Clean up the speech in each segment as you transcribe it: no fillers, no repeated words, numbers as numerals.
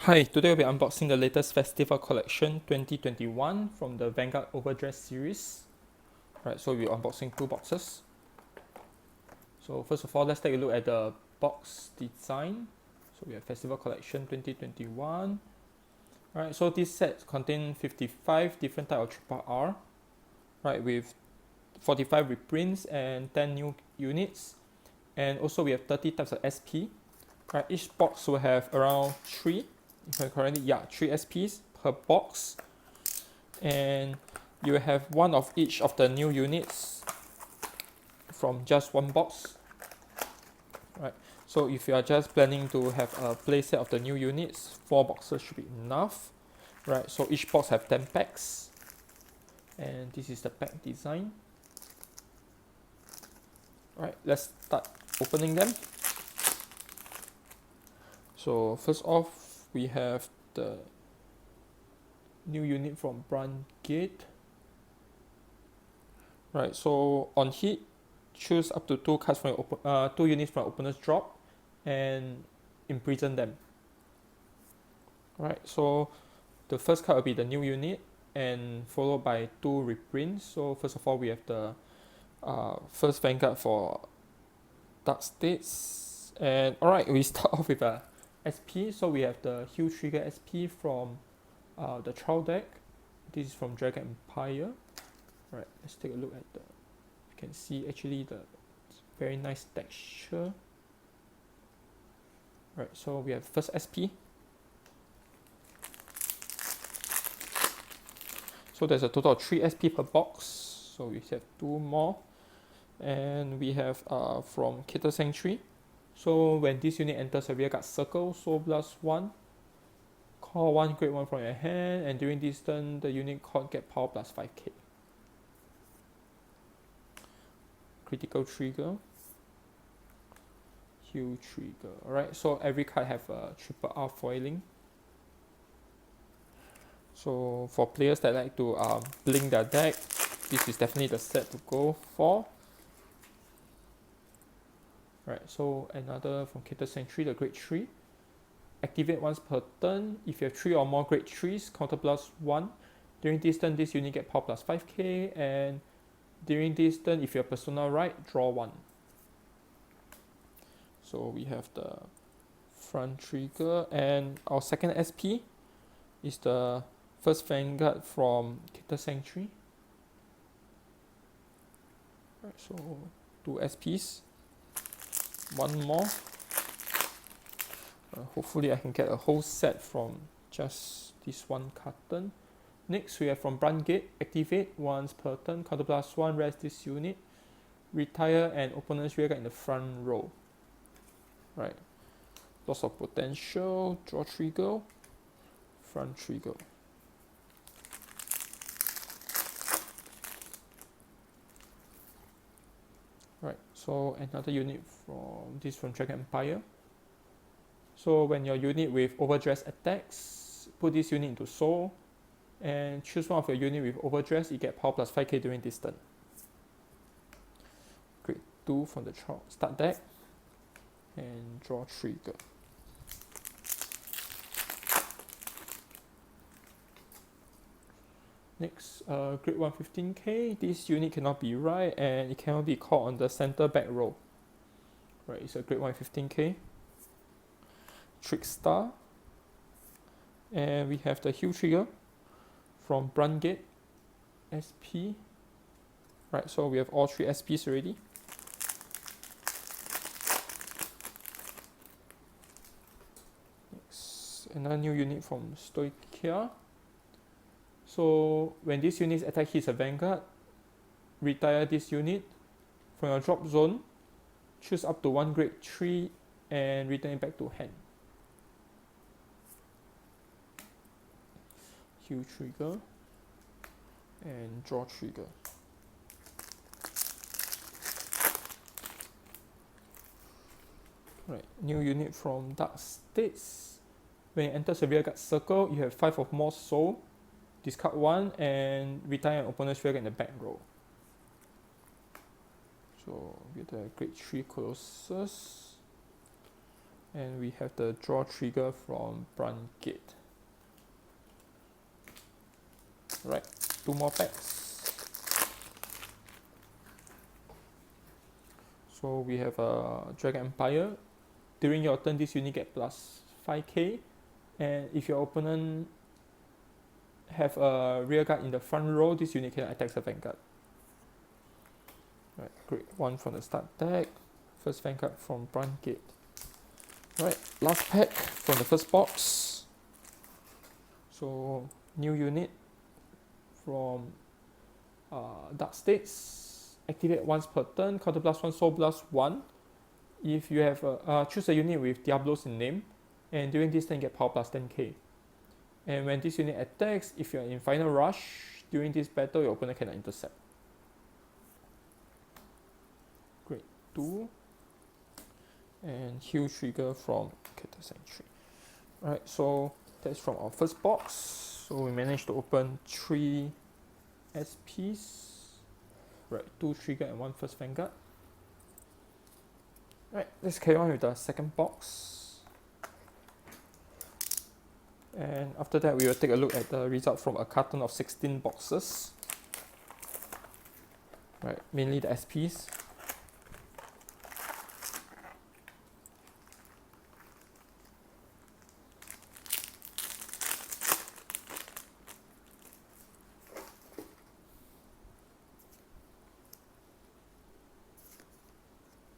Hi, today we'll be unboxing the latest Festival Collection 2021 from the Vanguard Overdress series. Right, so we're unboxing two boxes. So first of all, let's take a look at the box design. So we have Festival Collection 2021. Alright, so this set contains 55 different types of triple R, right, with 45 reprints and 10 new units. And also we have 30 types of SP. Right, each box will have around 3, if I'm correctly, yeah, 3 SPs per box. And you will have one of each of the new units from just one box. Right, so if you are just planning to have a playset of the new units, 4 boxes should be enough. Right, so each box have 10 packs. And this is the pack design. Alright, let's start opening them. So first off, we have the new unit from Brand Gate. Right, so on hit, choose up to 2 cards from your 2 units from your opponent's drop and imprison them. Right, so the first card will be the new unit and followed by 2 reprints. So first of all, we have the first Vanguard for Dark States. And alright, we start off with a SP. So we have the Hue Trigger SP from the trial deck. This is from Dragon Empire. Right, let's take a look at the. You can see actually the very nice texture. Right, so we have first SP. So there's a total of 3 SP per box. So we have 2 more. And we have from Cater Sanctuary. So when this unit enters a rearguard circle, Soul Blast 1, call 1 grade 1 from your hand, and during this turn, the unit called get power plus 5k. Critical trigger. Hue trigger. Alright, so every card have a triple R foiling. So for players that like to blink their deck, this is definitely the set to go for. Right, so another from Cater Sanctuary, the grade 3. Activate once per turn. If you have 3 or more grade 3s, counter plus 1. During this turn, this unit get power plus 5k, and during this turn, if your persona right, draw 1. So we have the front trigger, and our second SP is the first Vanguard from Cater Sanctuary. Right, so 2 SPs. One more. Hopefully I can get a whole set from just this one carton. Next we have from Brand Gate, activate once per turn, counter plus 1, rest this unit, retire and opponent's rearguard in the front row. Right, lots of potential, draw trigger, front trigger. Right, so another unit from Dragon Empire. So when your unit with overdress attacks, put this unit into soul and choose one of your unit with overdress, you get power plus 5k during this turn. Grade 2 from the start deck and draw trigger. Next, grade 1 15k. This unit cannot be right and it cannot be called on the center back row. Right, it's a grade 1 15k. Trickstar. And we have the Hue Trigger from Brand Gate SP. Right, so we have all 3 SPs already. Next, another new unit from Stoichia. So when this unit's attack hits a Vanguard, retire this unit from your drop zone, choose up to 1 grade 3 and return it back to hand. Hue trigger and draw trigger. Right, new unit from Dark States. When it enters a rearguard circle, you have 5 of more soul. Discard 1 and retire an opponent's rearguard in the back row. So with the grade 3 Colossus. And we have the draw trigger from Brand Gate. Right, 2 more packs. So we have a Dragon Empire. During your turn, this unit get plus 5k, and if your opponent have a rear guard in the front row, this unit can attack the Vanguard. Right, great one from the start deck. First Vanguard from Brand Gate. Right, last pack from the first box. So new unit from Dark States. Activate once per turn. Counter plus 1, Soul plus 1. If you have choose a unit with Diablos in name, and during this turn you get power plus 10k. And when this unit attacks, if you are in final rush during this battle, your opponent cannot intercept. Great 2. And heal trigger from Cater Sanctuary. Alright, so that's from our first box. So we managed to open 3 SPs. Right, 2 trigger and 1 first Vanguard. Right, let's carry on with the second box. And after that, we will take a look at the result from a carton of 16 boxes. Right, mainly the SPs.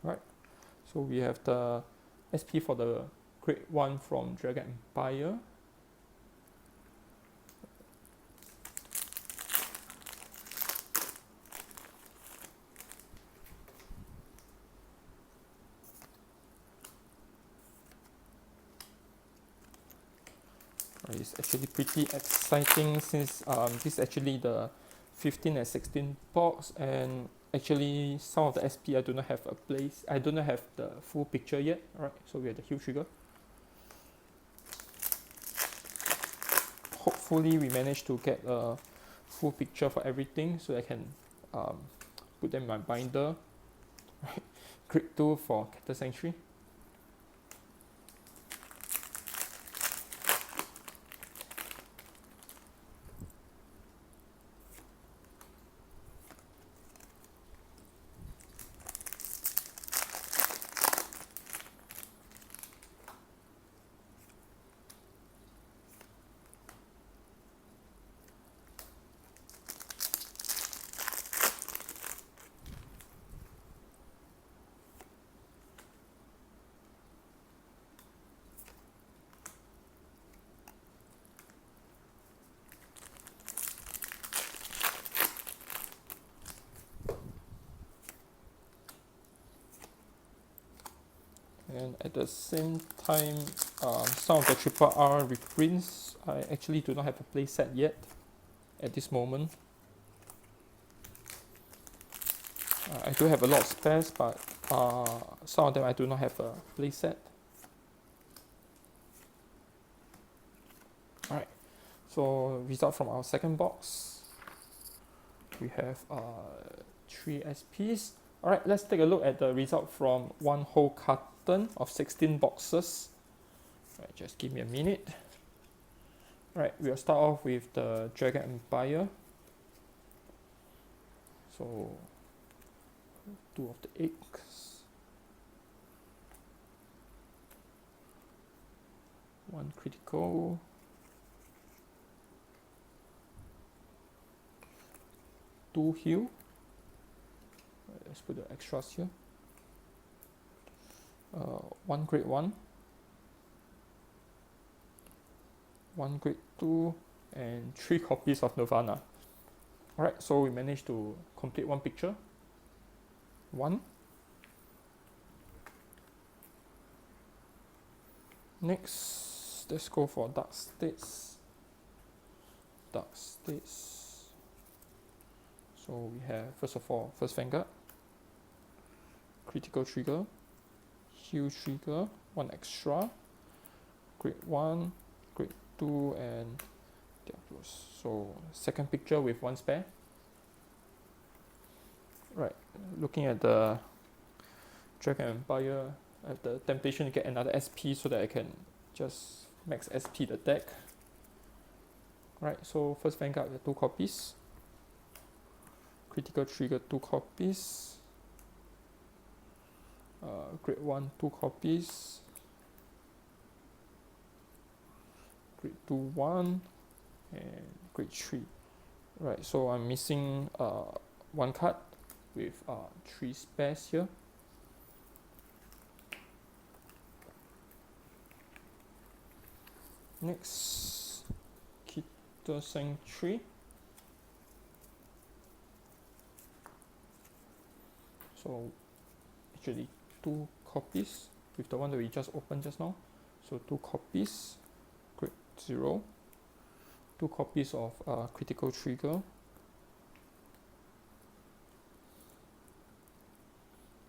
Right, so we have the SP for the Grade 1 from Dragon Empire. It's actually pretty exciting since this is actually the 15 and 16 box, and actually some of the SP I do not have a place. I do not have the full picture yet. Alright, so we have the heal trigger. Hopefully we manage to get a full picture for everything so I can put them in my binder. Right, Grade 2 for Cater Sanctuary. And at the same time, some of the triple R reprints, I actually do not have a playset yet at this moment. I do have a lot of spares, but some of them I do not have a playset. Alright, so result from our second box. We have 3 SPs. Alright, let's take a look at the result from one whole carton of 16 boxes. Alright, just give me a minute. Alright, we'll start off with the Dragon Empire. So 2 of the eggs. 1 critical. 2 heal. Let's put the extras here. 1 grade 1. 1 grade 2 and 3 copies of Nirvana. Alright, so we managed to complete 1 picture. 1. Next, let's go for Dark States. Dark States. So we have, first of all, first Vanguard, critical trigger, heal trigger, 1 extra, grade 1, grade 2, and Diablos. So second picture with 1 spare. Right, looking at the Dragon Empire I have the temptation to get another SP so that I can just max SP the deck. Right, so first Vanguard with 2 copies. Critical Trigger 2 copies. Grade 1 2 copies. Grade 2 1 and grade 3. Right, so I'm missing 1 card with 3 spares here. Next, Kita Sanctuary. So actually 2 copies with the one that we just opened just now. So 2 copies, grade 0. 2 copies of Critical Trigger.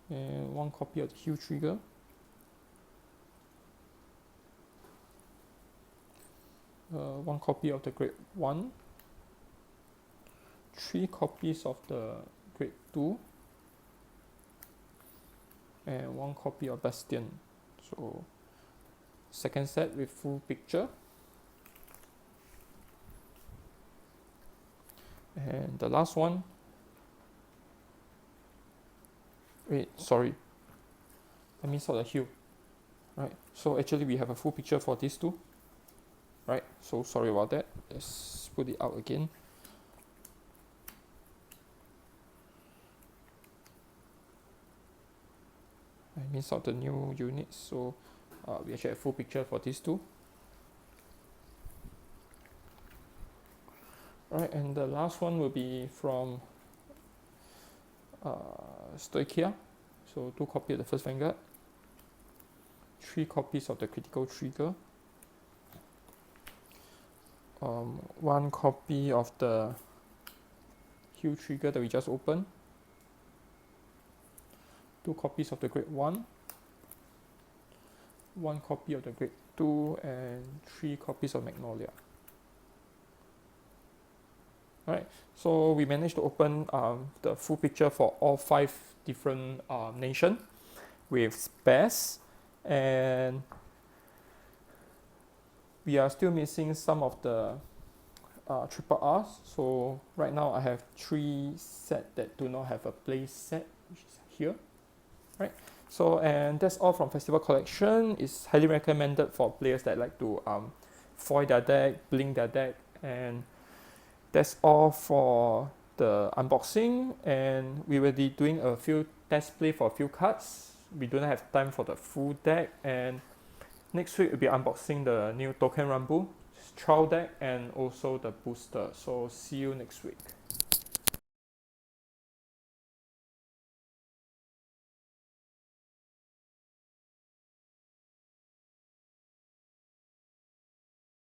And 1 copy of the Heal Trigger. One copy of the grade 1, 3 copies of the grade 2, and 1 copy of Bastion. So second set with full picture. And the last one, wait, sorry, I missed out the Heal. Right, so actually we have a full picture for these two. Right, so sorry about that. Let's put it out again. I missed out the new units, so we actually have full picture for these two. Alright, and the last one will be from Stoichia. So 2 copies of the first Vanguard, 3 copies of the Critical Trigger, 1 copy of the Heal Trigger that we just opened, 2 copies of the grade 1, 1 copy of the grade 2, and 3 copies of Magnolia. Alright, so we managed to open the full picture for all 5 different nations with spares, and we are still missing some of the triple R's. So right now I have 3 sets that do not have a play set, which is here. Right. So and that's all from Festival Collection. It's highly recommended for players that like to foil their deck, blink their deck, and that's all for the unboxing. And we will be doing a few test play for a few cards. We don't have time for the full deck, and next week we'll be unboxing the new Token Rambu trial deck and also the booster. So see you next week.